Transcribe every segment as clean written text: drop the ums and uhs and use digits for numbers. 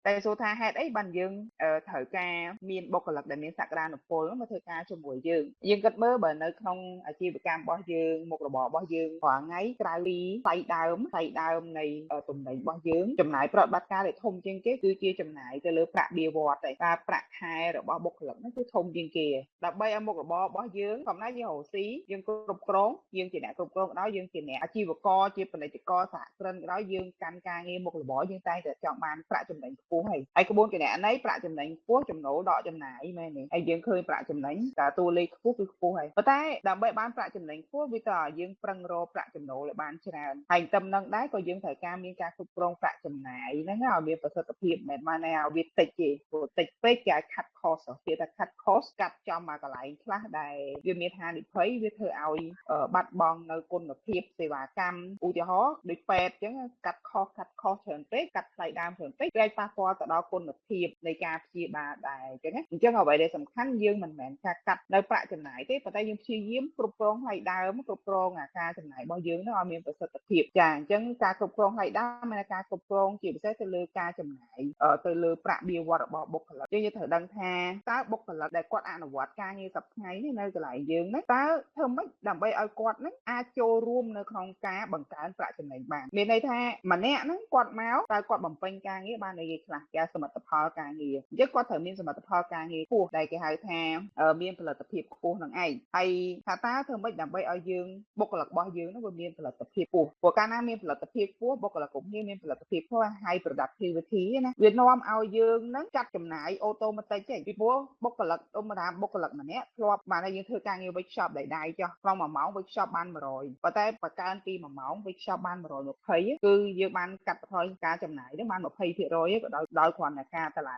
តែសួរថាហេតុអីបានយើងត្រូវការមានបុគ្គលិកដែលមានសក្តានុពលមកធ្វើការជាមួយយើងគិតមើលបើនៅក្នុងអាជីវកម្មរបស់យើងមុខរបររបស់យើងរាល់ថ្ងៃក្រៅពីថ្លៃដើមនៃទំនិញរបស់យើងចំណាយប្រតិបត្តិការដែលធំជាងគេគឺជាចំណាយទៅលើប្រាក់បៀវត្សតែប្រាក់ខែរបស់បុគ្គលិកហ្នឹងគឺធំជាងគេដើម្បីឲ្យមុខរបររបស់យើងកំណត់យើងរកស៊ីយើងគ្រប់គ្រងយើងជាអ្នកគ្រប់គ្រងក៏ដោយយើងជាអ្នកអាជីវករជាពាណិជ្ជករសហគ្រិនក៏ដោយយើងកាន់ការងារមុខរបរយើងតែងតែចង់បានប្រាក់ចំណេញខ្ពស់ហើយក្បួនគណនេយ្យប្រាក់ចំណេញខ្ពស់ចំណូលដកចំណាយមែនទេហើយយើងឃើញប្រាក់ចំណេញតែតួលេខខ្ពស់គឺខ្ពស់ហើយប៉ុន្តែដើម្បីបានប្រាក់ចំណេញខ្ពស់វាតើយើងប្រឹងរកប្រាក់ចំណូលឲ្យបានច្រើនហើយទៅនឹងដែរក៏យើងត្រូវការមានការគ្រប់គ្រងប្រាក់ចំណាយហ្នឹងឲ្យមានប្រសិទ្ធភាពមិនមែនឲ្យវាតិចទេព្រោះតិចពេកគេឲ្យ cut cost គេថា cut cost កាត់ចំមកកន្លែងខ្លះដែលវាមានហានិភ័យវាធ្វើឲ្យបាត់បង់នៅគុណភាពសេវាកម្មឧទាហរណ៍ដូចពេទ្យអញ្ចឹងកាត់ cost ច្រើនពេកកាត់ថ្លៃដើមច្រើនពេកវាប៉ះពាល់ទៅដល់គុណភាពនៃការព្យាបាលដែរអញ្ចឹងអ្វីដែលសំខាន់យើងមិនមែនការកាត់នៅប្រាក់ចំណាយទេប៉ុន្តែយើងព្យាយាមគ្រប់គ្រងថ្លៃដើមគ្រប់គ្រងការចំណាយរបស់យើងឲ្យមានប្រសិទ្ធភាពចាអញ្ចឹងការគ្រប់គ្រងថ្លៃដើមមានការគ្រប់គ្រងជាពិសេសទៅលើការចំណាយទៅលើប្រាក់បៀវត្សរបស់បុគ្គលិកយើងត្រូវដឹងថាតើបុគ្គលិកដែលគាត់អនុវត្តការងារសប្តាហ៍នេះនៅកន្លែងយើងហ្នឹងតើធ្វើម៉េចដើម្បីឲ្យគាត់ហ្នឹងអាចចូលរួមនៅក្នុងការបង្កើនប្រាក់ចំណេញបានមានន័យថាម្នាក់ហ្នឹងគាត់មកតើគាត់បំពេញការងារបានយ៉ាងខ្លះគេសមិទ្ធផលការងារអញ្ចឹងគាត់ត្រូវមានសមិទ្ធផលការងារខ្ពស់ដែលគេហៅថាមានផលិតភាពខ្ពស់នឹងឯងហើយថាតើធ្វើម៉េចដើម្បីឲ្យយើងបុគ្គលិករបស់យើងហ្នឹងវាមានផលិតភាពខ្ពស់ព្រោះកាលណាមានផលិតភាពខ្ពស់បុគ្គលិកគ្រប់គ្នាមានផលិតភាពខ្ពស់ high productivity ណាវានាំឲ្យយើងហ្នឹងកាត់ចំណាយអូតូម៉ាទិកទេពីព្រោះបុគ្គលិកឧបមាបុគ្គលិកម្នាក់ធ្លាប់បានឲ្យយើងធ្វើការងារ workshop ដៃចុះក្នុង1ម៉ោង workshop បាន100ប៉ុន្តែបើកើនពី1ម៉ោង workshop បាន120គឺយើងបានកាត់បន្ថយការចំណាយហ្នឹងបាន20%ក៏ដោយគ្រាន់តែការតម្លៃ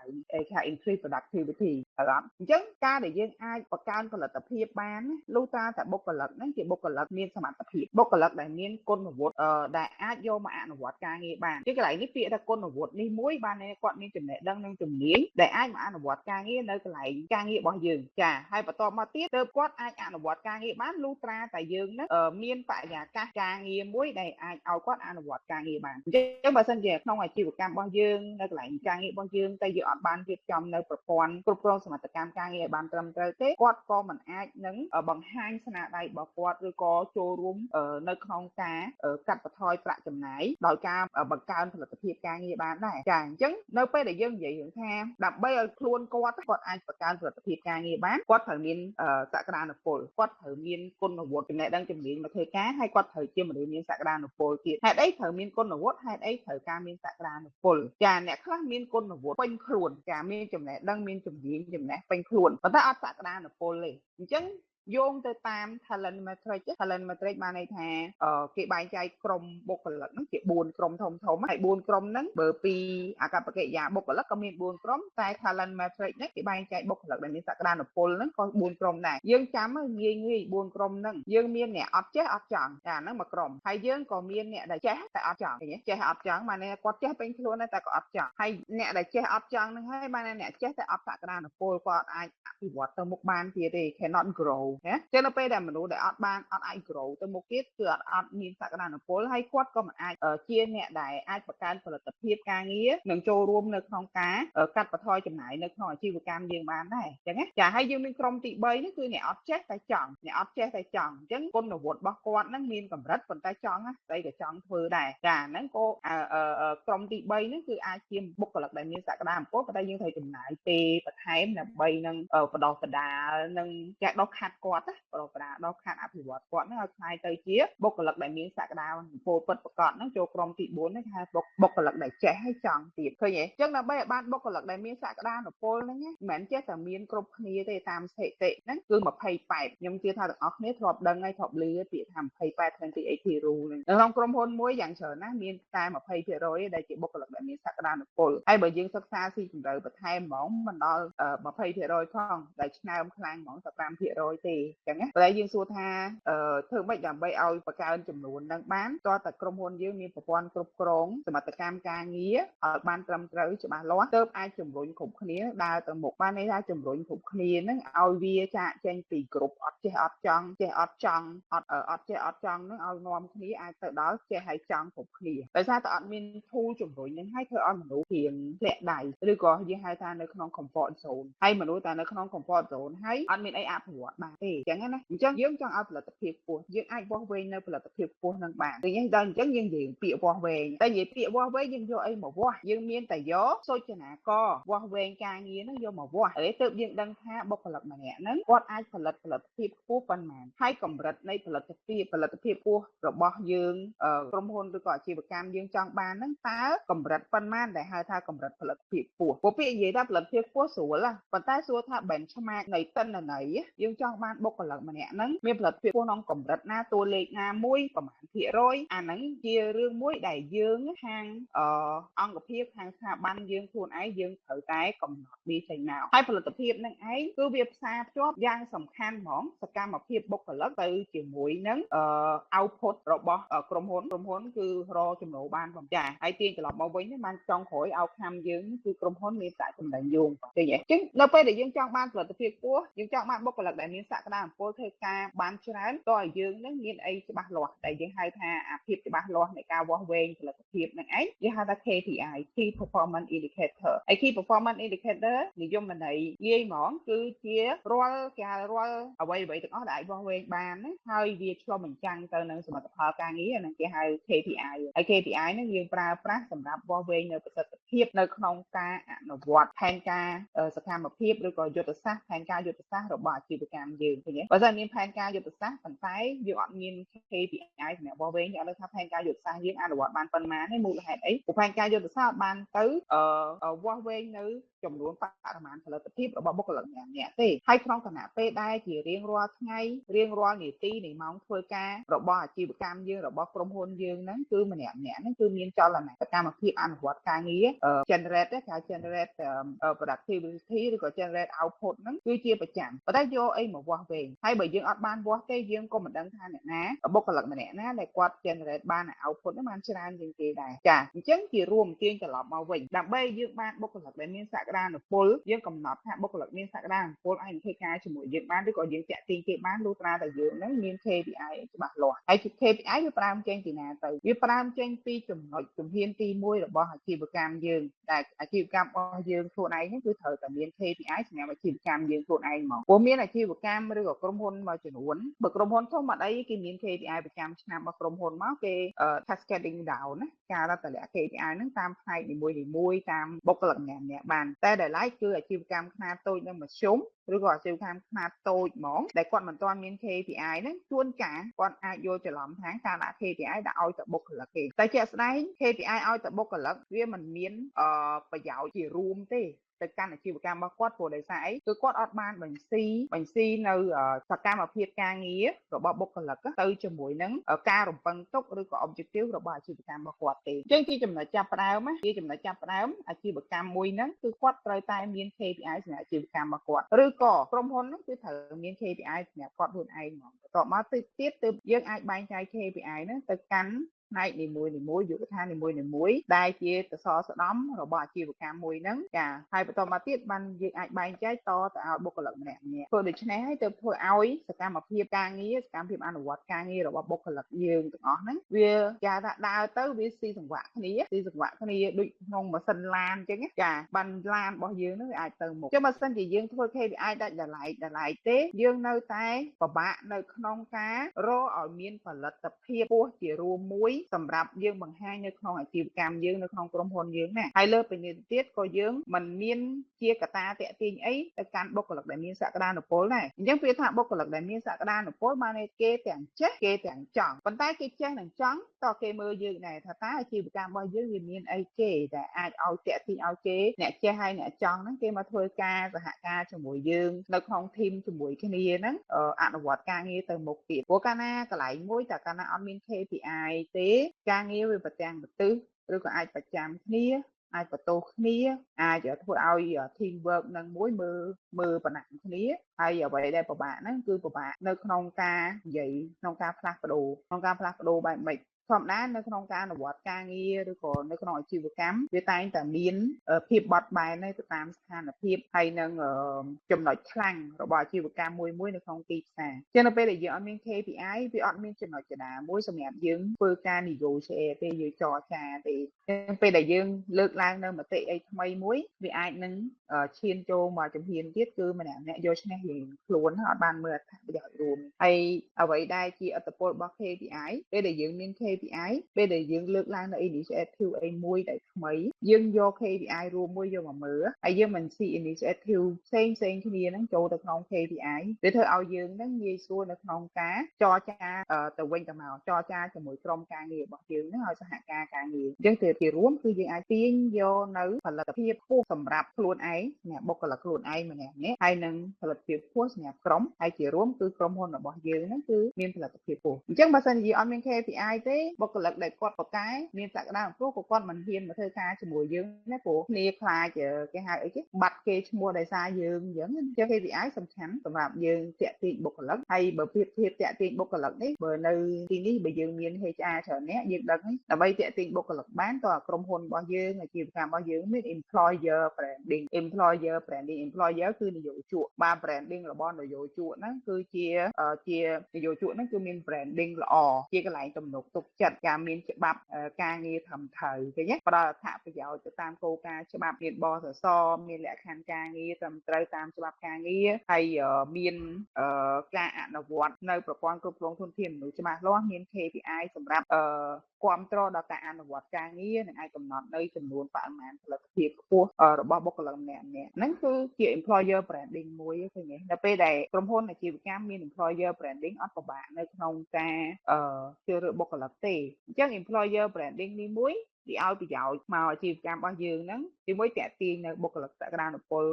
គេ increase productivity អញ្ចឹងការដែលយើងអាចបង្កើនផលិតភាពបានលុះត្រាតែបុគ្គលិកហ្នឹងជាបុគ្គលិកមានសមត្ថភាពបុគ្គលិកដែលមានគុណវុឌ្ឍដែលអាចយកមកអនុវត្តការងារបានជាកន្លែងនេះពាក្យថាគុណវុឌ្ឍនេះមួយបានគាត់មានចំណេះដឹងនិងជំនាញដែលអាចមកអនុវត្តការងារនៅកន្លែងការងាររបស់យើងចាហើយបន្តមកទៀតទើបគាត់អាចអនុវត្តការងារបានលុះត្រាតែយើងហ្នឹងមានបរិយាកាសការងារមួយដែលអាចឲ្យគាត់អនុវត្តការងារបានអញ្ចឹងបើសិនជាក្នុងអាជីវកម្មរបស់យើងនៅកន្លែងការងាររបស់យើងតែយើងអត់បានរៀបចំនៅប្រព័ន្ធគ្រប់គ្រងសមត្ថកម្មការងារឲ្យបានត្រឹមត្រូវទេគាត់ក៏មិនអាចនឹងបង្ហាញស្នាដៃរបស់គាត់ឬក៏ចូលរួមនៅក្នុងការកាត់បន្ថយប្រាក់ចំណាយដោយការបង្កើនផលិតភាពការងារបានដែរចាអញ្ចឹងនៅពេលដែលយើងនិយាយរឿងថាដើម្បីឲ្យខ្លួនគាត់អាចបង្កើនផលិតភាពការងារបានគាត់ត្រូវមានសក្តានុពលគាត់ត្រូវមានគុណវុឌ្ឍិចំណេះដឹងជំនាញមកធ្វើការហើយគាត់ត្រូវជាមនុស្សមានសក្តានុពលទៀតហេតុអីត្រូវមានគុណវុឌ្ឍិហេតុអីត្រូវការមានសក្តានុពលចាអ្នកខ្លះមានគុណវុឌ្ឍិពេញខ្លួនចាមានចំណេះដឹងមានជំនាញចំណេះពេញខ្លួនប៉ុន្តែអត់សក្តានុពលទេអញ្ចឹងយោងទៅតាម talent matrix បានន័យថាគេបែងចែកក្រុមបុគ្គលិកហ្នឹងជា4ក្រុមធំហើយ4ក្រុមហ្នឹងបើពីអកប្បកិរិយាបុគ្គលិកក៏មាន4ក្រុមតែ talent matrix ហ្នឹងគេបែងចែកបុគ្គលិកដែលមានសក្តានុពលហ្នឹងក៏4ក្រុមដែរយើងចាំងាយ4ក្រុមហ្នឹងយើងមានអ្នកអត់ចេះអត់ចង់ចាហ្នឹងមួយក្រុមហើយយើងក៏មានអ្នកដែលចេះតែអត់ចង់ចេះអត់ចង់បានគាត់ចេះពេញខ្លួនតែក៏អត់ចង់ហើយអ្នកដែលចេះអត់ចង់ហ្នឹងហើយបានអ្នកចេះតែអត់សក្តានុពលគាត់អាចអភិវឌ្ឍទៅមុខបានទៀតទេ cannot grow ណាចឹងនៅពេលដែលមនុស្សដែលអត់អាច grow ទៅមុខទៀតគឺអត់មានសក្តានុពលហើយគាត់ក៏មិនអាចជាអ្នកដែលអាចបង្កើនផលិតភាពការងារនិងចូលរួមនៅក្នុងការកាត់បន្ថយចំណាយនៅក្នុងអាជីវកម្មយើងបានដែរចឹងណាចាហើយយើងមានក្រុមទី3នេះគឺអ្នកអត់ចេះតែចង់អញ្ចឹងគុណវុឌ្ឍិរបស់គាត់ហ្នឹងមានកម្រិតប៉ុន្តែចង់ស្អីក៏ចង់ធ្វើដែរចាហ្នឹងក៏ក្រុមទី3នេះគឺអាចជាបុគ្គលិកដែលមានសក្តានុពលប៉ុន្តែយើងត្រូវចំណាយពេលបន្ថែមដើម្បីនឹងបដោះបដាលនឹងចាក់ដោះខាត់គាត់ណាបដោះបដាលដោះខាត់អភិវឌ្ឍគាត់ហ្នឹងឲ្យខ្លាយទៅជាបុគ្គលិកដែលមានសក្តានុពលពិតប្រាកដហ្នឹងចូលក្រុមទី4ហ្នឹងគេហៅបុគ្គលិកដែលចេះហើយចង់ទៀតឃើញទេអញ្ចឹងដើម្បីឲ្យបានបុគ្គលិកដែលមានសក្តានុពលហ្នឹងមិនមែនចេះតែមានគ្រប់គ្នាទេតាមស្ថិតិហ្នឹងគឺ28ខ្ញុំជឿថាទាំងអស់គ្នាធ្លាប់ដឹងហើយធ្លាប់ឮពាក្យថា28 rule ហ្នឹងក្នុងក្រុមហ៊ុនមួយយ៉ាងច្រើនណាស់មានតែ20%ដែលជាបុគ្គលិកដែលមានសក្តានុពលហើយបើយើងសិក្សាស៊ីជម្រៅបន្ថែមហ្មងមិនដល់20%ផងដែលឆ្នើមខ្លាំងហ្មង15%ទេ ទេចឹងណាតែយើងសួរថាធ្វើម៉េចដើម្បីឲ្យបង្កើនចំនួននឹងបានតើតើក្រុមហ៊ុនយើងមានប្រព័ន្ធគ្រប់គ្រងសមត្ថកម្មការងារឲ្យបានត្រឹមត្រូវច្បាស់លាស់ទើបអាចជំរុញគ្រប់គ្នាដើរទៅមុខបានន័យថាជំរុញគ្រប់គ្នាហ្នឹងឲ្យវាចាកចេញពីគ្រប់អត់ចេះអត់ចង់ចេះអត់ចង់អត់ចេះអត់ចង់ហ្នឹងឲ្យនាំគ្នាអាចទៅដល់ចេះហើយចង់គ្រប់គ្នាដោយសារតែអត់មានធូលជំរុញហ្នឹងហើយធ្វើឲ្យមនុស្សរៀងធ្លាក់ដៃឬក៏យើងហៅថានៅក្នុង comfort zone ហើយមនុស្សតែនៅក្នុង comfort zone ហើយអត់មានអីអភិវឌ្ឍបានទេអញ្ចឹងណាអញ្ចឹងយើងចង់ឲ្យផលិតភាពខ្ពស់យើងអាចវាស់វែងនៅផលិតភាពខ្ពស់នឹងបានដូចនេះដល់អញ្ចឹងយើងនិយាយពាក្យវាស់វែងតែនិយាយពាក្យវាស់វែងយើងយកអីមកវាស់យើងមានតែយកសូចនាករវាស់វែងការងារហ្នឹងយកមកវាស់ហើយទើបយើងដឹងថាបុគ្គលិកម្នាក់ហ្នឹងគាត់អាចផលិតភាពខ្ពស់ប៉ុន្មានហើយកម្រិតនៃផលិតភាពខ្ពស់របស់យើងក្រុមហ៊ុនឬក៏អាជីវកម្មយើងចង់បានហ្នឹងតើកម្រិតប៉ុន្មានដែលហៅថាកម្រិតផលិតភាពខ្ពស់ពួកពាក្យនិយាយថាផលិតភាពខ្ពស់ស្រួលប៉ុន្តែសួរថា benchmark នៃទិន្នន័យយើងចង់បានបុគ្គលិកម្នាក់ហ្នឹងមានផលិតភាពខ្ពស់ក្នុងកម្រិតណាតួលេខណាមួយប្រមាណភាគរយអាហ្នឹងជារឿងមួយដែលយើងខាងអង្គភាពខាងស្ថាប័នយើងខ្លួនឯងយើងត្រូវតែកំណត់វាចេញមកហើយផលិតភាពនឹងឯងគឺវាផ្សារភ្ជាប់យ៉ាងសំខាន់ហ្មងសកម្មភាពបុគ្គលិកទៅជាមួយនឹងoutput របស់ក្រុមហ៊ុនគឺរកចំណូលបានបំចាហើយទាញត្រឡប់មកវិញបានចង់ក្រោយ outcome យើងគឺក្រុមហ៊ុនមានប្រាក់ចំណេញយងទេអញ្ចឹងនៅពេលដែលយើងចង់បានផលិតភាពខ្ពស់យើងចង់បានបុគ្គលិកដែលមានសក្តានុពលធ្វើការបានច្រើនតើឲ្យយើងនឹងមានអីច្បាស់លាស់ដែលយើងហៅថាអាភាពច្បាស់លាស់នៃការវាស់វែងផលិតភាពនឹងឯងយើងហៅថា KPI Key Performance Indicator ហើយ Key Performance Indicator និយមន័យងាយហ្មងគឺជារាល់អ្វីទាំងអស់ដែលអាចវាស់វែងបានហើយវាឆ្លុះបញ្ចាំងទៅនឹងសមិទ្ធផលការងារហ្នឹងគេហៅ KPI ហើយ KPI ហ្នឹងយើងប្រើប្រាស់សម្រាប់វាស់វែងនៅប្រសិទ្ធភាពនៅក្នុងការអនុវត្តផែនការសកម្មភាពឬក៏យុទ្ធសាស្ត្រផែនការយុទ្ធសាស្ត្ររបស់អាជីវកម្មយើងឃើញទេបើមិនមានផែនការយុទ្ធសាស្ត្រប៉ុន្តែយើងអត់មាន KPI សម្រាប់វាស់វែងយើងអត់ដឹងថាផែនការយុទ្ធសាស្ត្រយើងអនុវត្តបានប៉ុន្មានទេមូលហេតុអីព្រោះផែនការយុទ្ធសាស្ត្របានទៅវាស់វែងនៅចំនួនបរិមាណផលិតភាពរបស់បុគ្គលិកម្នាក់ទេហើយក្នុងគណៈពេលដែលជារៀងរាល់ថ្ងៃរៀងរាល់នាទីនៃម៉ោងធ្វើការរបស់អាជីវកម្មយើងរបស់ក្រុមហ៊ុនយើងហ្នឹងគឺម្នាក់ហ្នឹងគឺមានចលនាសកម្មភាពអនុវត្តការងារ generate គេហៅ generate productivity ឬក៏ generate output ហ្នឹងគឺជាប្រចាំប៉ុន្តែយកអីមកវាស់វែងហើយបើយើងអត់បានវាស់ទេយើងក៏មិនដឹងថាអ្នកណាបុគ្គលិកម្នាក់ណាដែលគាត់ generate បាន output ហ្នឹងបានច្រើនជាងគេដែរចាអញ្ចឹងជារួមទាញត្រឡប់មកវិញដើម្បីយើងបានបុគ្គលិកដែលមានសក្តានុពលយើងកំណត់ថាបុគ្គលិកមានសក្តានុពលអាចធ្វើការជាមួយយើងបានឬក៏យើងតាក់ទាញគេបានលុះត្រាតែយើងហ្នឹងមាន KPI ច្បាស់លាស់ហើយ KPI វាប្រើចេញពីណាទៅវាប្រើចេញពីចំណុចជំហានទី1របស់អាជីវកម្មយើងដែលអាជីវកម្មរបស់យើងខ្លួនឯងហ្នឹងគឺត្រូវតែមាន KPI សម្រាប់អាជីវកម្មយើងខ្លួនឯងហ្មងព្រោះមានអាជីវកម្មឬក៏ក្រុមហ៊ុនមួយចំនួនបើក្រុមហ៊ុនធំអត់អីគេមាន KPI ប្រចាំឆ្នាំរបស់ក្រុមហ៊ុនមកគេ cascading down ណាការរកតម្លាក់ KPI ហ្នឹងតាមផ្នែកនីមួយៗតាមបុគ្គលិកម្នាក់ៗបានតែដែលឡែកគឺអាជីវកម្មខ្នាតតូចនិងមធ្យមឬក៏អាជីវកម្មខ្នាតតូចហ្មងដែលគាត់មិនទាន់មាន KPI ហ្នឹងជួនកាលគាត់អាចយល់ច្រឡំថាការដាក់ KPI ដាក់ឲ្យតែបុគ្គលិកទេតែជាក់ស្ដែង KPI ឲ្យតែបុគ្គលិកវាមិនមានប្រយោជន៍ជារួមទេទៅកាន់អាជីវកម្មរបស់គាត់ព្រោះដោយសារអីគឺគាត់អត់បានបញ្ស៊ីនៅសកម្មភាពការងាររបស់បុគ្គលិកទៅជាមួយនឹងការរំពឹងទុកឬក៏ objective របស់អាជីវកម្មរបស់គាត់ទេអញ្ចឹងជាចំណុចចាប់ផ្ដើមអាជីវកម្មមួយហ្នឹងគឺគាត់ត្រូវតែមាន KPI សម្រាប់អាជីវកម្មរបស់គាត់ឬក៏ក្រុមហ៊ុនហ្នឹងគឺត្រូវមាន KPI សម្រាប់គាត់ខ្លួនឯងហ្មងបន្ទាប់មកទៀតទើបយើងអាចបែងចែក KPI ហ្នឹងទៅកាន់ផ្នែកនីមួយយុទ្ធសាស្ត្រនីមួយដែលជាសសរស្តម្ភរបស់អាជីវកម្មមួយហ្នឹងចាហើយបន្តមកទៀតបានយើងអាចបែងចែកតទៅឲ្យបុគ្គលិកម្នាក់ធ្វើដូច្នេះហើយទើបធ្វើឲ្យសកម្មភាពការងារសកម្មភាពអនុវត្តការងាររបស់បុគ្គលិកយើងទាំងអស់ហ្នឹងវាគេថាដើរទៅវាស៊ីសង្វាក់គ្នាដូចក្នុងម៉ាស៊ីនឡានអញ្ចឹងចាបានឡានរបស់យើងហ្នឹងវាអាចទៅមុខចុះបើសិនជាយើងធ្វើ KPI ដាច់ដライទេយើងនៅតែពិបាកនៅក្នុងការរកឲ្យមានផលិតភាពពោះជារួមមួយសម្រាប់យើងបង្ហាញនៅក្នុងអាជីវកម្មយើងនៅក្នុងក្រុមហ៊ុនយើងណាហើយលើពីនេះទៀតក៏យើងមិនមានជាកត្តាតាក់ទាញអីទៅកាន់បុគ្គលិកដែលមានសក្តានុពលដែរអញ្ចឹងវាថាបុគ្គលិកដែលមានសក្តានុពលបានគេទាំងចេះគេទាំងចង់ប៉ុន្តែគេចេះនិងចង់តើគេមើលយើងដែរថាតើអាជីវកម្មរបស់យើងវាមានអីគេដែលអាចឲ្យតាក់ទាញឲ្យគេអ្នកចេះហើយអ្នកចង់ហ្នឹងគេមកធ្វើការសហការជាមួយយើងនៅក្នុងធីមជាមួយគ្នាហ្នឹងអនុវត្តការងារទៅមុខទៀតព្រោះកាលណាកន្លែងមួយតែកាលណាអត់មាន KPI ទេការងារវាប្រទាំងប្រទិសឬក៏អាចប្រចាំគ្នា អាចបន្ទោគ្នាអាចធ្វើឲ្យ teamwork នឹងមួយមើលប៉ុណ្ណាគ្នាហើយអ្វីដែលពិបាកហ្នឹងគឺពិបាកនៅក្នុងការនិយាយក្នុងការផ្លាស់ប្ដូរបែបម៉េចធម្មតានៅក្នុងការអនុវត្តការងារឬក៏នៅក្នុងអាជីវកម្មវាតែងតែមានភាពបត់បែនទៅតាមស្ថានភាពហើយនឹងចំណុចខ្លាំងរបស់អាជីវកម្មមួយនៅក្នុងទីផ្សារចឹងនៅពេលដែលយើងអត់មាន KPI វាអត់មានចំណុចកណ្ដាលមួយសម្រាប់យើងធ្វើការ negotiate ទេយើងចរចាទេចឹងពេលដែលយើងលើកឡើងនៅមតិអីថ្មីមួយវាអាចនឹងឈានចូលមកជំហានទៀតគឺម្នាក់យកឈ្នះយើងខ្លួនអត់បានមើលអត្ថប្រយោជន៍រួមហើយអ្វីដែលជាឥទ្ធិពលរបស់ KPI ពេលដែលយើងមាន KPI ពេលដែលយើងលើកឡើងនៅ initiative អីមួយដែលថ្មីយើងយក KPI រួមមួយយកមកមើលហើយយើងមិនស៊ី initiative ផ្សេងគ្នាហ្នឹងចូលទៅក្នុង KPI វាធ្វើឲ្យយើងហ្នឹងងាយស្រួលនៅក្នុងការចរចាទៅវិញទៅមកចរចាជាមួយក្រុមការងាររបស់យើងហ្នឹងឲ្យសហការការងារអញ្ចឹងជារួមគឺយើងអាចទាញយកនៅផលិតភាពខ្ពស់សម្រាប់ខ្លួនឯងសម្រាប់បុគ្គលិកខ្លួនឯងម្នាក់ហើយនឹងផលិតភាពខ្ពស់សម្រាប់ក្រុមហើយជារួមគឺក្រុមហ៊ុនរបស់យើងហ្នឹងគឺមានផលិតភាពខ្ពស់អញ្ចឹងបើសិនជាអត់មាន KPI ទេបុគ្គលិកដែលគាត់ប្រកែមានសក្តានុពលក៏គាត់មិនហ៊ានមកធ្វើការជាមួយយើងណាព្រោះគ្នាខ្លាចគេហៅអីគេបាត់គេឈ្មោះដោយសារយើងអញ្ចឹង KPI សំខាន់សម្រាប់យើងតាក់ទាញបុគ្គលិកហើយបើភាពតាក់ទាញបុគ្គលិកនេះបើនៅទីនេះបើយើងមាន HR ច្រើនអ្នកយើងដឹងដើម្បីតាក់ទាញបុគ្គលិកបានតើក្រុមហ៊ុនរបស់យើងអាជីវកម្មរបស់យើងមាន employer branding employer គឺនយោជកបាទ branding របស់នយោជកហ្នឹងគឺជានយោជកហ្នឹងគឺមាន branding ល្អជាកន្លែងទំនុកទុកចិត្តការមានច្បាប់ការងារត្រឹមត្រូវឃើញទេផ្ដល់អត្ថប្រយោជន៍ទៅតាមគោលការណ៍ច្បាប់មានបសសមានលក្ខខណ្ឌការងារត្រឹមត្រូវតាមច្បាប់ការងារហើយមានការអនុវត្តនៅប្រព័ន្ធគ្រប់គ្រងធនធានមនុស្សច្បាស់លាស់មាន KPI សម្រាប់គ្រប់គ្រងដល់ការអនុវត្តការងារនិងអាចកំណត់នៅចំនួនបរិមាណផលិតភាពខ្ពស់របស់បុគ្គលិកម្នាក់ហ្នឹងគឺជា employer branding មួយឃើញទេនៅពេលដែលក្រុមហ៊ុនអាជីវកម្មមាន employer branding អត់ពិបាកនៅក្នុងការជ្រើសរើសបុគ្គលិកទេអញ្ចឹង employer branding នេះមួយវាឲ្យប្រយោជន៍មកអាជីវកម្មរបស់យើងហ្នឹងជាមួយតាក់ទាញនៅបុគ្គលិកសក្តានុពល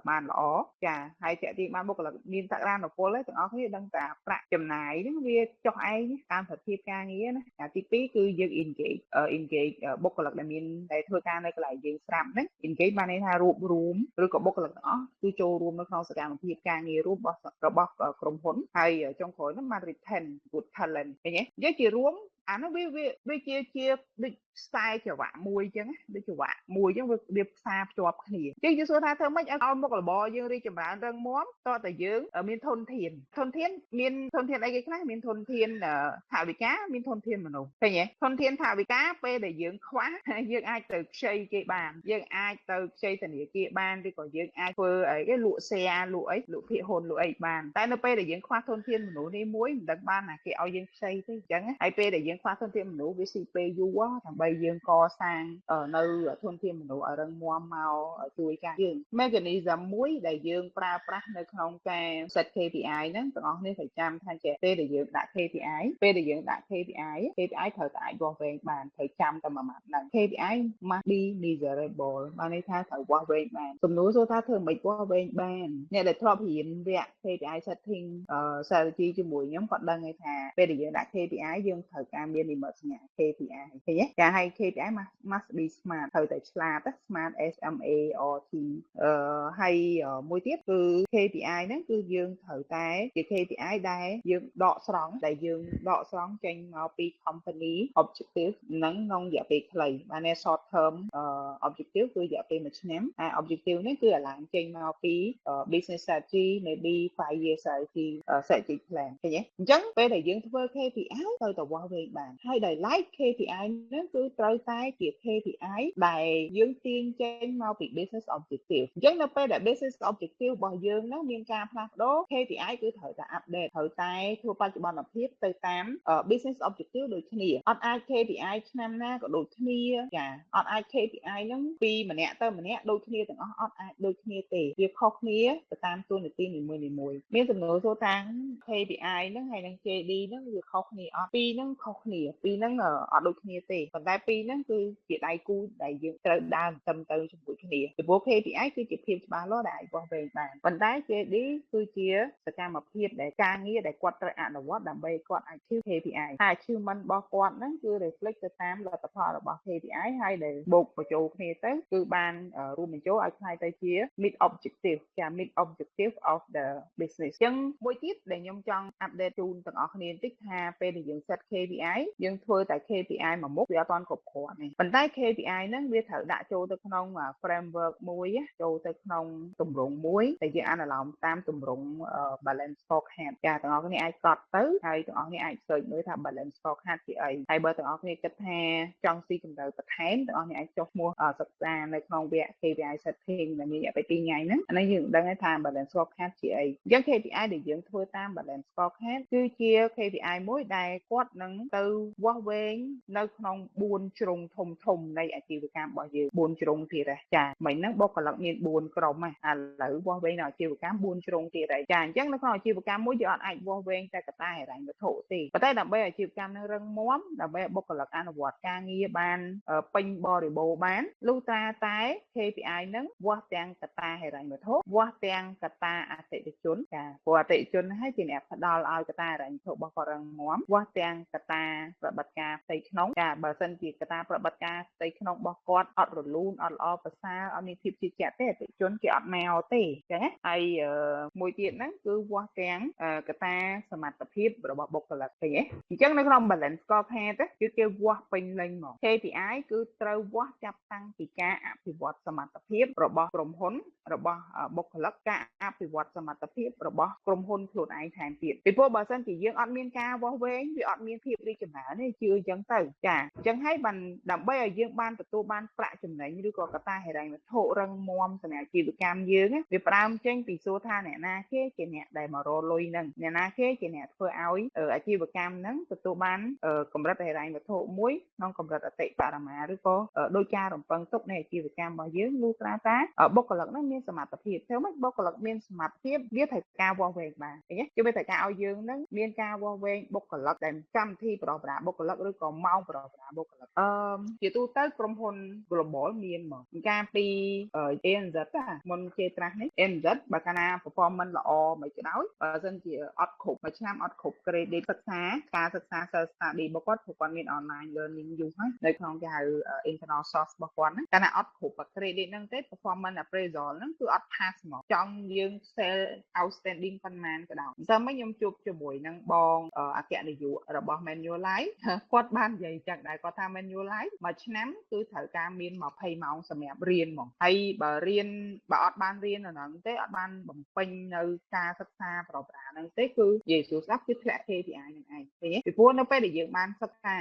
បានល្អចាហើយតាក់ទាញបានបុគ្គលិកមានសក្តានុពលទាំងអស់គ្នាដឹងថាប្រាក់ចំណាយហ្នឹងវាចុះឯងតាមប្រតិបត្តិការងារណាទី2គឺយើង engage បុគ្គលិកដែលធ្វើការនៅកន្លែងយើងស្រាប់ហ្នឹង engage បានន័យថារួបរวมឬក៏បុគ្គលិកទាំងអស់គឺចូលរួមនៅក្នុងសកម្មភាពការងាររួមរបស់ក្រុមហ៊ុនហើយចុងក្រោយហ្នឹងបាន retain good talent ឃើញទេយើងជារួមអានោះវាជាដូចខ្សែច្រវាក់មួយអញ្ចឹងដូចច្រវាក់មួយអញ្ចឹងវាផ្សារភ្ជាប់គ្នាអញ្ចឹងយើងសួរថាធ្វើម៉េចឲ្យមុខរបរយើងរីកចម្រើនរឹងមាំតើតើយើងមានធនធានមានធនធានអីគេខ្លះមានធនធានថវិកាមានធនធានមនុស្សឃើញទេធនធានថវិកាពេលដែលយើងខ្វះយើងអាចទៅខ្ចីគេបានយើងអាចទៅខ្ចីធនាគារបានឬក៏យើងអាចធ្វើអីគេលក់ share លក់អីលក់ភាគហ៊ុនលក់អីបានតែនៅពេលដែលយើងខ្វះធនធានមនុស្សនេះមួយមិនដឹងបានណាគេឲ្យយើងខ្ចីទេអញ្ចឹងហើយពេលដែលយើងខ្វះធនធានមនុស្សវាស៊ីពេលយូរដើម្បីយើងកសាងនៅធនធានមនុស្សឲ្យរឹងមាំមកជួយការយើង mechanism មួយដែលយើងប្រើប្រាស់នៅក្នុងការ set KPI ហ្នឹងទាំងអស់គ្នាត្រូវចាំថាចេះពេលដែលយើងដាក់ KPI ត្រូវតែអាចវាស់វែងបានត្រូវចាំតែមួយម៉ាត់ហ្នឹង KPI must be measurable បានន័យថាត្រូវវាស់វែងបានសំណួរសួរថាធ្វើមិនវាស់វែងបានអ្នកដែលធ្លាប់រៀនវគ្គ KPI setting strategy ជាមួយខ្ញុំគាត់ដឹងថាពេលដែលយើងដាក់ KPI យើងត្រូវការមាន limit សញ្ញា KPI ឃើញទេការឲ្យ KPI must be smart ត្រូវតែឆ្លាត smart SMART ហើយមួយទៀតគឺ KPI ហ្នឹងគឺយើងត្រូវតែជា KPI ដែលយើងដកស្រង់ចេញមកពី company objective ហ្នឹងក្នុងរយៈពេលខ្លីបានន័យ short term objective គឺរយៈពេល1ឆ្នាំហើយ objective នេះគឺអាឡើងចេញមកពី business strategy maybe 5 year strategy plan ឃើញទេអញ្ចឹងពេលដែលយើងធ្វើ KPI ត្រូវតែវាស់វែងបានហើយដោយឡែក KPI ហ្នឹងគឺត្រូវតែជា KPI ដែលយើងទាញចេញមកពី business objective អញ្ចឹងនៅពេលដែល business objective របស់យើងហ្នឹងមានការផ្លាស់ប្ដូរ KPI គឺត្រូវតែ update ត្រូវតែធ្វើបច្ចុប្បន្នភាពទៅតាម business objective ដូចគ្នាអត់អាច KPI ឆ្នាំណាក៏ដូចគ្នាចាអត់អាច KPI ហ្នឹងពីម្នាក់ទៅម្នាក់ដូចគ្នាទាំងអស់អត់អាចដូចគ្នាទេវាខុសគ្នាទៅតាមតួនាទីនីមួយៗមានសំណួរសួរថា KPI ហ្នឹងហើយនឹង JD ហ្នឹងវាខុសគ្នាអត់ពីរហ្នឹងខុសគ្នាពីរហ្នឹងអត់ដូចគ្នាទេប៉ុន្តែ តែពីរហ្នឹងគឺជាដៃគូដែលយើងត្រូវដើរទៅជាមួយគ្នាពីព្រោះ KPI គឺជាភាពច្បាស់លាស់ដែលអាចវាស់វែងបានប៉ុន្តែ JD គឺជាសកម្មភាពដែលការងារដែលគាត់ត្រូវអនុវត្តដើម្បីគាត់ achieve KPI ហើយ achievement របស់គាត់ហ្នឹងគឺ reflect ទៅតាមលទ្ធផលរបស់ KPI ហើយដែលបូកបញ្ចូលគ្នាទៅគឺបានរួមបញ្ចូលឲ្យខ្លាយទៅជា meet objective ចា meet objective of the business អញ្ចឹងមួយទៀតដែលខ្ញុំចង់ update ជូនទាំងអស់គ្នាបន្តិចថាពេលដែលយើង set KPI យើងធ្វើតែ KPI មួយមុខវាអត់ទាន់គ្រប់គ្រាន់ទេប៉ុន្តែ KPI ហ្នឹងវាត្រូវដាក់ចូលទៅក្នុង framework មួយចូលទៅក្នុងទម្រង់មួយដែលយើងអនុលោមតាមទម្រង់ balance scorecard ចាទាំងអស់គ្នាអាចកត់ទៅហើយទាំងអស់គ្នាអាច search មើលថា balance scorecard ជាអីហើយបើទាំងអស់គ្នាគិតថាចង់ស៊ីជម្រៅបន្ថែមទាំងអស់គ្នាអាចចុះឈ្មោះសិក្សានៅក្នុងវគ្គ KPI setting ដែលមានរយៈពេល2ថ្ងៃហ្នឹងអានេះយើងដឹងថា balance scorecard ជាអីអញ្ចឹង KPI ដែលយើងធ្វើតាម balance scorecard គឺជា KPI មួយដែលគាត់នឹងទៅវាស់វែងនៅក្នុង4ជ្រុងធំនៃអាជីវកម្មរបស់យើង4ជ្រុងទៀតចាមិញហ្នឹងបុគ្គលិកមាន4ក្រុមឥឡូវវាស់វែងនៅអាជីវកម្ម4ជ្រុងទៀតចាអញ្ចឹងនៅក្នុងអាជីវកម្មមួយយើងអាចវាស់វែងតែកត្តាហិរញ្ញវត្ថុទេប៉ុន្តែដើម្បីអាជីវកម្មនឹងរឹងមាំដើម្បីបុគ្គលិកអនុវត្តការងារបានពេញបរិបូរណ៍បានលុះត្រាតែ KPI ហ្នឹងវាស់ទាំងកត្តាហិរញ្ញវត្ថុវាស់ទាំងកត្តាអតិថិជនចាព្រោះអតិថិជនហ្នឹងជាអ្នកផ្ដល់ឲ្យកត្តាហិរញ្ញវត្ថុរបស់គាត់រឹងមាំវាស់ទាំងកត្តាប្រតិបត្តិការផ្ទៃក្នុងចាបើសិនជាកត្តាប្រតិបត្តិការផ្ទៃក្នុងរបស់គាត់អត់រលូនអត់ល្អប្រសើរអត់មានភាពជឿជាក់ទេអតិថិជនគេអត់មកទេអញ្ចឹងណាហើយមួយទៀតហ្នឹងគឺវាស់ទាំងកត្តាសមត្ថភាពរបស់បុគ្គលិកឃើញទេអញ្ចឹងនៅក្នុង balance scorecard គឺគេវាស់ពេញលេញហ្មង KPI គឺត្រូវវាស់ចាប់តាំងពីការអភិវឌ្ឍសមត្ថភាពរបស់ក្រុមហ៊ុនរបស់បុគ្គលិកការអភិវឌ្ឍសមត្ថភាពរបស់ក្រុមហ៊ុនខ្លួនឯងថែមទៀតពីព្រោះបើសិនជាយើងអត់មានការវាស់វែងវាអត់មានភាពរីកចម្រើនទេជឿអញ្ចឹងទៅចាអញ្ចឹងហើយបានដើម្បីឲ្យយើងបានទទួលបានប្រាក់ចំណេញឬក៏កត្តាហិរញ្ញវត្ថុរឹងមាំសម្រាប់អាជីវកម្មយើងវាផ្ដើមចេញពីសួរថាអ្នកណាគេជាអ្នកដែលមករកលុយហ្នឹងអ្នកណាគេជាអ្នកធ្វើឲ្យអាជីវកម្មហ្នឹងទទួលបានកម្រិតហិរញ្ញវត្ថុមួយក្នុងកម្រិតអតិបរមាឬក៏ដោយការរំពឹងទុកនៃអាជីវកម្មរបស់យើងលុះត្រាតែបុគ្គលិកហ្នឹងមានសមត្ថភាពធ្វើម៉េចបុគ្គលិកមានសមត្ថភាពវាត្រូវការវាស់វែងបានឃើញទេគឺវាត្រូវការឲ្យយើងហ្នឹងមានការវាស់វែងបុគ្គលិកដែលកម្មវិធីប្រប្រាបុគ្គលិកឬក៏ម៉ោងប្រប្រាបុគ្គលិកជាទូទៅក្រុមហ៊ុន global មានមកការពី ANZ មុនជាត្រាស់នេះ ANZ បើកាលណា performance ល្អមិនក៏ដោយបើសិនជាអត់គ្រប់មួយឆ្នាំអត់គ្រប់ credit សិក្សាការសិក្សា self study របស់គាត់ព្រោះគាត់មាន online learning យូរហើយនៅក្នុងគេហៅ internal source របស់គាត់ហ្នឹងកាលណាអត់គ្រប់ credit ហ្នឹងទេ performance appraisal ហ្នឹងគឺអត់ pass ហ្មងចង់យើង sell outstanding ប៉ុន្មានក៏ដោយអញ្ចឹងខ្ញុំជួបជាមួយនឹងបងអគ្គនាយករបស់ Manulife គាត់បាននិយាយចឹងដែរគាត់ថា Manulife មួយឆ្នាំគឺត្រូវការមាន20ម៉ោងសម្រាប់រៀនហ្មងហើយបើអត់បានរៀននៅហ្នឹងទេអត់បានបំពេញនៅការសិក្សាប្រប្រាហ្នឹងទេគឺនិយាយសួរស្ដាប់គឺធ្លាក់ KPI ហ្នឹងឯងឃើញទេពីព្រោះនៅពេលដែលយើងបានសិក្សា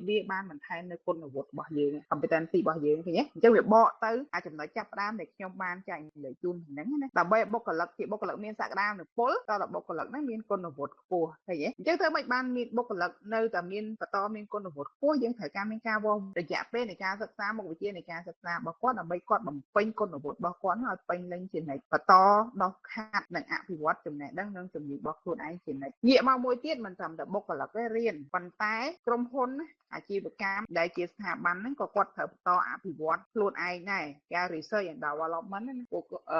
វាបានបន្ថែមនៅគុណវុឌ្ឍិរបស់យើង competency របស់យើងឃើញទេអញ្ចឹងវាបកទៅអាចចំណុចចាប់ផ្ដើមដែលខ្ញុំបានចែករំលែកជូនហ្នឹងណាដើម្បីបុគ្គលិកជាបុគ្គលិកមានសក្តានុពលតើបុគ្គលិកហ្នឹងមានគុណវុឌ្ឍិខ្ពស់ឃើញទេអញ្ចឹងធ្វើម៉េចបានមានបុគ្គលិកនៅតែមានបន្តមានគុណវុឌ្ឍិខ្ពស់យើងត្រូវការមានការវាស់រយៈពេលនៃការសិក្សាមុខវិជ្ជានៃការសិក្សារបស់គាត់ដើម្បីគាត់បំពេញគុណវុឌ្ឍិរបស់គាត់ឲ្យពេញលេញជានិច្ចបន្តដោះខាត់និងអភិវឌ្ឍចំណេះដឹងនិងជំនាញរបស់ខ្លួនឯងជានិច្ចងាកមកមួយទៀតមិនត្រឹមតែបុគ្គលិកទេរៀនប៉ុន្តែក្រុមហ៊ុនអាជីវកម្មដែលជាស្ថាប័នហ្នឹងក៏គាត់ត្រូវបន្តអភិវឌ្ឍខ្លួនឯងដែរការ research and development ណា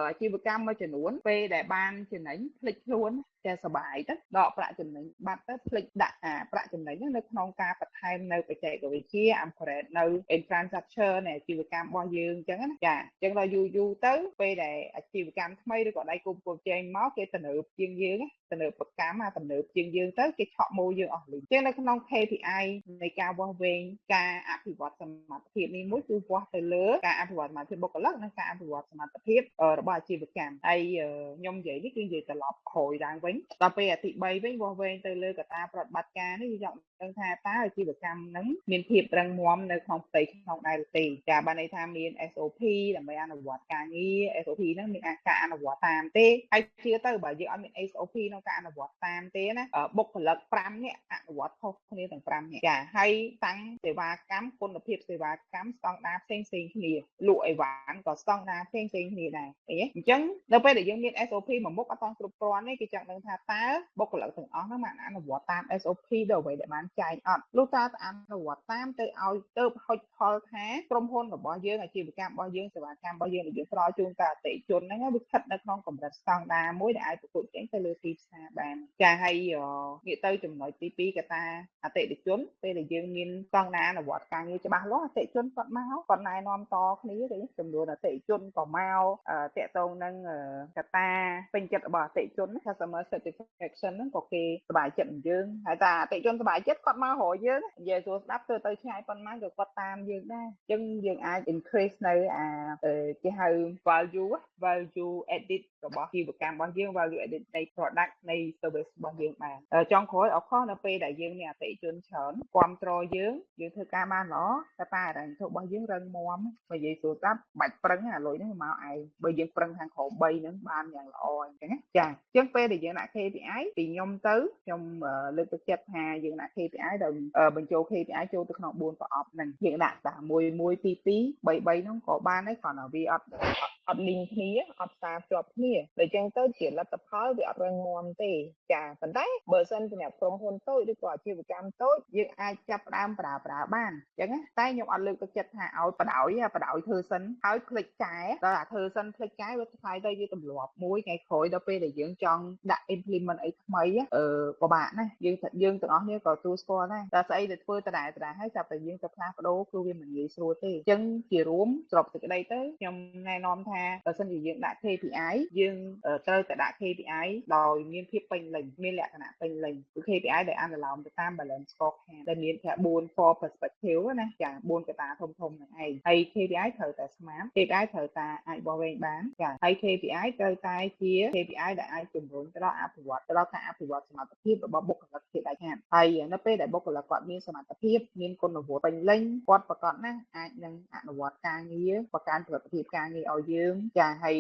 អាជីវកម្មមួយចំនួនពេលដែលបានចំណេញភ្លេចខ្លួនតែសបាយទៅដកប្រាក់ចំណេញបាត់ទៅភ្លេចដាក់ប្រាក់ចំណេញនៅក្នុងការបន្ថែមនៅបច្ចេកវិទ្យា upgrade នៅ infrastructure នៃអាជីវកម្មរបស់យើងអញ្ចឹងណាចាអញ្ចឹងដល់យូរទៅពេលដែលអាជីវកម្មថ្មីឬក៏ដៃគូប្រកួតប្រជែងមកគេទំនើបជាងយើងទំនើបប្រកម្មទំនើបជាងយើងទៅគេឆក់ម៉ូយើងអស់លីងអញ្ចឹងនៅក្នុង KPI នៃការវាស់វែងការអភិវឌ្ឍសមត្ថភាពនេះមួយគឺវាស់ទៅលើការអភិវឌ្ឍសមត្ថភាពបុគ្គលិកនិងការអភិវឌ្ឍសមត្ថភាពរបស់អាជីវកម្មហើយខ្ញុំនិយាយនេះគឺនិយាយត្រឡប់ក្រោយឡើងវិញដល់ពេលអាទី3វិញវាស់វែងទៅលើកត្តាប្រតិបត្តិការនេះខ្ញុំចង់ដឹងថាតើអាជីវកម្មហ្នឹងមានភាពរឹងមាំនៅក្នុងផ្ទៃក្នុងដែរឬទេចាបានន័យថាមាន SOP ដើម្បីអនុវត្តការងារ SOP ហ្នឹងមានការអនុវត្តតាមទេហើយជឿទៅបើយើងអត់មាន SOP ក្នុងការអនុវត្តតាមទេណាបុគ្គលិក5នាក់អនុវត្តខុសគ្នាទាំង5នាក់ចាហើយតាំងសេវាកម្មគុណភាពសេវាកម្មស្តង់ដារផ្សេងគ្នាលក់អីវ៉ាន់ក៏ស្តង់ដារផ្សេងគ្នាដែរអញ្ចឹងនៅពេលដែលយើងមាន SOP មួយមុខអត់ទាន់គ្រប់គ្រាន់ទេគេចង់ដឹងថាតើបុគ្គលិកទាំងអស់ហ្នឹងបានអនុវត្តតាម SOP ទៅអ្វីដែលបាន ចែងអត់លុះតាអនុវត្តតាមទៅឲ្យទៅហុចផលថាក្រុមហ៊ុនរបស់យើងអាជីវកម្មរបស់យើងសេវាកម្មរបស់យើងដែលយើងផ្ដល់ជូនដល់អតិថិជនហ្នឹងវាស្ថិតនៅក្នុងកម្រិតស្តង់ដារមួយដែលអាចប្រកួតប្រជែងទៅលើទីផ្សារបានចាហើយងាកទៅចំណុចទី2កតាអតិថិជនពេលដែលយើងមានស្តង់ដារអនុវត្តការងារច្បាស់លាស់អតិថិជនគាត់មកគាត់ណែនាំតគ្នាទៅចំនួនអតិថិជនក៏មកតាក់ទងនឹងកតាពេញចិត្តរបស់អតិថិជន customer satisfaction ហ្នឹងក៏គេសប្បាយចិត្តនឹងយើងហើយតែអតិថិជនសប្បាយចិត្តគាត់មករកយើងនិយាយសួរស្ដាប់ទៅឆ្ងាយប៉ុន្មានក៏គាត់តាមយើងដែរអញ្ចឹងយើងអាច increase នៅគេហៅ value added របស់ជីវកម្មរបស់យើង value added នៃ product នៃ service របស់យើងបានចុងក្រោយអបខុសនៅពេលដែលយើងមានអតិថិជនច្រើនគ្រប់គ្រងយើងធ្វើការបានល្អតែរ៉ាញ់របស់យើងរឹងមាំបើនិយាយសួរស្ដាប់បាច់ប្រឹងអាលុយហ្នឹងមកឯងបើយើងប្រឹងខាងក្រោម3ហ្នឹងបានយ៉ាងល្អអញ្ចឹងណាចាអញ្ចឹងពេលដែលយើងដាក់ KPI ពីខ្ញុំទៅខ្ញុំលើកទឹកចិត្តថាយើងដាក់ KPI ដោយបញ្ចូល KPI ចូលទៅក្នុង4ប្រអប់ហ្នឹងយើងដាក់តែ1 1 2 2 3 3ហ្នឹងក៏បានដែរគ្រាន់តែវាអត់លីងគ្នាអត់សារជាប់គ្នាដូច្នេះទៅជាលទ្ធផលវាអត់រឹងមាំទេចាប៉ុន្តែបើសិនជាក្រុមហ៊ុនតូចឬក៏អាជីវកម្មតូចយើងអាចចាប់ផ្ដើមប្រើបានអញ្ចឹងតែខ្ញុំអត់លើកទឹកចិត្តថាឲ្យបដ ாய்ធ្វើសិនហើយផ្លិចកែដល់អាធ្វើសិនផ្លិចកែវាខ្លាយទៅជាទម្លាប់មួយថ្ងៃក្រោយដល់ពេលដែលយើងចង់ដាក់ implement អីថ្មីពិបាកណាស់យើងទាំងអស់គ្នាក៏ទូស្គាល់ដែរតែស្អីដែលធ្វើដដែលហើយចាប់តែយើងទៅផ្លាស់ប្ដូរគឺវាមិនងាយស្រួលទេអញ្ចឹងជារួមស្របសេចក្តីទៅខ្ញុំណែនាំថាបើសិនជាយើងដាក់ KPI យើងត្រូវតែដាក់ KPI ដោយមានភាពពេញលេញមានលក្ខណៈពេញលេញគឺ KPI ដែលអនុលោមទៅតាម balance scorecard ដែលមានថា4 four perspective ណាចា4កត្តាធំហ្នឹងឯងហើយ KPI ត្រូវតែស្មាត KPI ត្រូវតែអាចបោះវែងបានចាហើយ KPI ត្រូវតែជា KPI ដែលអាចជំរុញទៅដល់អភិវឌ្ឍទៅដល់ការអភិវឌ្ឍសមត្ថភាពរបស់បុគ្គលិកជាដាច់ខាតហើយនៅពេលដែលបុគ្គលិកគាត់មានសមត្ថភាពមានគុណវុឌ្ឍពេញលេញគាត់ប្រកបណាស់អាចនឹងអនុវត្តការងារបង្កើនផលិតភាពការងារឲ្យយើងចាហើយ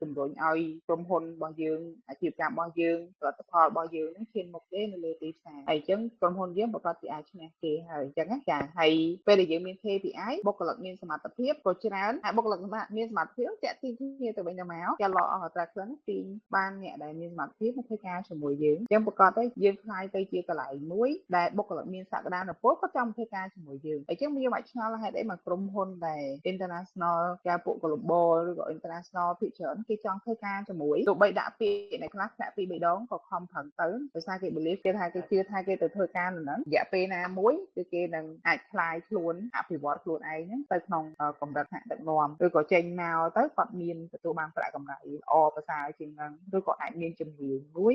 ជំរុញឲ្យក្រុមហ៊ុនរបស់យើងអាជីវកម្មរបស់យើងផលិតផលរបស់យើងនឹងឈានមុខទេនៅលើទីផ្សារហើយអញ្ចឹងក្រុមហ៊ុនយើងប្រកបជាអាចឈ្នះគេហើយអញ្ចឹងណាចាហើយពេលដែលយើងមាន KPI បុគ្គលិកមានសមត្ថភាពក៏ច្រើនហើយបុគ្គលិកមានសមត្ថភាពតាក់ទាញគ្នាទៅវិញទៅមកចាឡអស់តែខ្លះទីបានអ្នកដែលមានសមត្ថភាពមកធ្វើការជាមួយយើងអញ្ចឹងប្រកបទៅយើងខ្លាយទៅជាកន្លែងមួយដែលបុគ្គលិកមានសក្តានុពលក៏ចង់ធ្វើការជាមួយយើងអញ្ចឹងយើងអាចឆ្ងល់ហេតុអីមកក្រុមហ៊ុនដែល international ការពួក global ឬក៏ international ភាគច្រើនគេចង់ធ្វើការជាមួយទោះបីដាក់ពាក្យនៅខ្លះដាក់ពី3ដងក៏ខំប្រឹងទៅដោយសារគេ believe គេថាគេជឿថាគេទៅធ្វើការនៅហ្នឹងរយៈពេលណាមួយគឺគេនឹងអាចคลายខ្លួនអភិវឌ្ឍខ្លួនឯងហ្នឹងទៅក្នុងកម្រិតថ្នាក់ដឹកនាំឬក៏ចេញមកទៅគាត់មានទទួលបានប្រាក់កម្រៃល្អប្រសើរជាងហ្នឹងឬក៏អាចមានជំនាញមួយ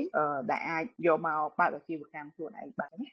ដែលអាចយកមកបើកអាជីវកម្មខ្លួនឯងបានណា